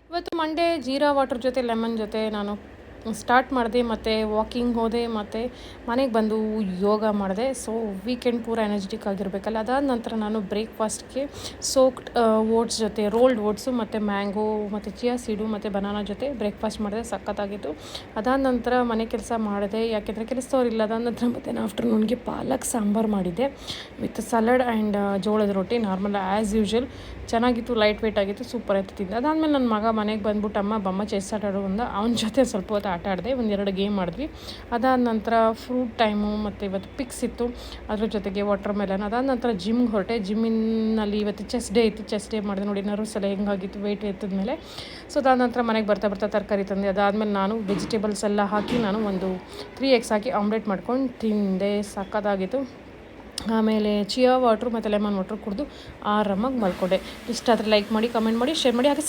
ಇವತ್ತು Monday jeera water ಜೊತೆ lemon ಜೊತೆ ನಾನು ಸ್ಟಾರ್ಟ್ ಮಾಡಿದೆ, ಮತ್ತು ವಾಕಿಂಗ್ ಹೋದೆ, ಮತ್ತು ಮನೆಗೆ ಬಂದು ಯೋಗ ಮಾಡಿದೆ. ಸೊ ವೀಕೆಂಡ್ ಪೂರ ಎನರ್ಜೆಟಿಕ್ ಆಗಿರಬೇಕಲ್ಲ. ಅದಾದ ನಂತರ ನಾನು ಬ್ರೇಕ್ಫಾಸ್ಟ್ಗೆ ಸೋಕ್ಡ್ ಓಟ್ಸ್ ಜೊತೆ ರೋಲ್ಡ್ ಓಟ್ಸು ಮತ್ತು ಮ್ಯಾಂಗೋ ಮತ್ತು ಚಿಯಾ ಸೀಡು ಮತ್ತು ಬನಾನಾ ಜೊತೆ ಬ್ರೇಕ್ಫಾಸ್ಟ್ ಮಾಡಿದೆ. ಸಖತ್ತಾಗಿತ್ತು. ಅದಾದ ನಂತರ ಮನೆ ಕೆಲಸ ಮಾಡಿದೆ, ಯಾಕೆಂದರೆ ಕೆಲಸದವ್ರು ಇಲ್ಲ. ಅದಾದ ನಂತರ ಮತ್ತು ಆಫ್ಟರ್ನೂನ್ಗೆ ಪಾಲಕ್ ಸಾಂಬಾರು ಮಾಡಿದ್ದೆ ವಿತ್ ಸಲಾಡ್ ಆ್ಯಂಡ್ ಜೋಳದ ರೊಟ್ಟಿ, ನಾರ್ಮಲ್ ಆ್ಯಸ್ ಯೂಶ್ವಲ್. ಚೆನ್ನಾಗಿತ್ತು, ಲೈಟ್ ವೆಯ್ಟ್ ಆಗಿತ್ತು, ಸೂಪರ್ ಆಯಿತು ತಿಂದೆ. ಅದಾದಮೇಲೆ ನನ್ನ ಮಗ ಮನೆಗೆ ಬಂದ್ಬಿಟ್ಟು ಬಮ್ಮ ಚೆಸ್ ಆಟ ಆಡೋ ಬಂದ, ಅವನ ಜೊತೆ ಸ್ವಲ್ಪ ಹೊತ್ತು ಆಟ ಆಡಿದೆ, ಒಂದೆರಡು ಗೇಮ್ ಮಾಡಿದ್ವಿ. ಅದಾದ ನಂತರ ಫ್ರೂಟ್ ಟೈಮು, ಮತ್ತು ಇವತ್ತು ಪಿಕ್ಸ್ ಇತ್ತು, ಅದ್ರ ಜೊತೆಗೆ ವಾಟರ್ ಮೆಲನ್. ಅದಾದ ನಂತರ ಜಿಮ್ಗೆ ಹೊರಟೆ. ಜಿಮ್ಮಿನಲ್ಲಿ ಇವತ್ತು ಚೆಸ್ಟ್ ಡೇ ಇತ್ತು, ಚೆಸ್ಟ್ ಡೇ ಮಾಡಿದೆ. ನೋಡಿ ನರ್ವ್ಸ್ ಎಲ್ಲ ಹೆಂಗಾಗಿತ್ತು ವೆಯ್ಟ್ ಎತ್ತಿದ ಮೇಲೆ. ಸೊ ಅದಾದ ನಂತರ ಮನೆಗೆ ಬರ್ತಾ ತರಕಾರಿ ತಂದೆ. ಅದಾದಮೇಲೆ ನಾನು ವೆಜಿಟೇಬಲ್ಸ್ ಎಲ್ಲ ಹಾಕಿ ನಾನು ಒಂದು 3 eggs ಹಾಕಿ ಆಮ್ಲೆಟ್ ಮಾಡ್ಕೊಂಡು ತಿಂದೆ. ಸಖತ್ತಾಗಿತ್ತು. ಆಮೇಲೆ ಚಿಯಾ ವಾಟ್ರು ಮತ್ತು ಲೆಮನ್ ವಾಟ್ರ್ ಕುಡಿದು ಆರಾಮಾಗಿ ಮಲ್ಕೊಂಡೆ. ಇಷ್ಟ ಆದರೆ ಲೈಕ್ ಮಾಡಿ, ಕಮೆಂಟ್ ಮಾಡಿ, ಶೇರ್ ಮಾಡಿ, ಹಾಗೆ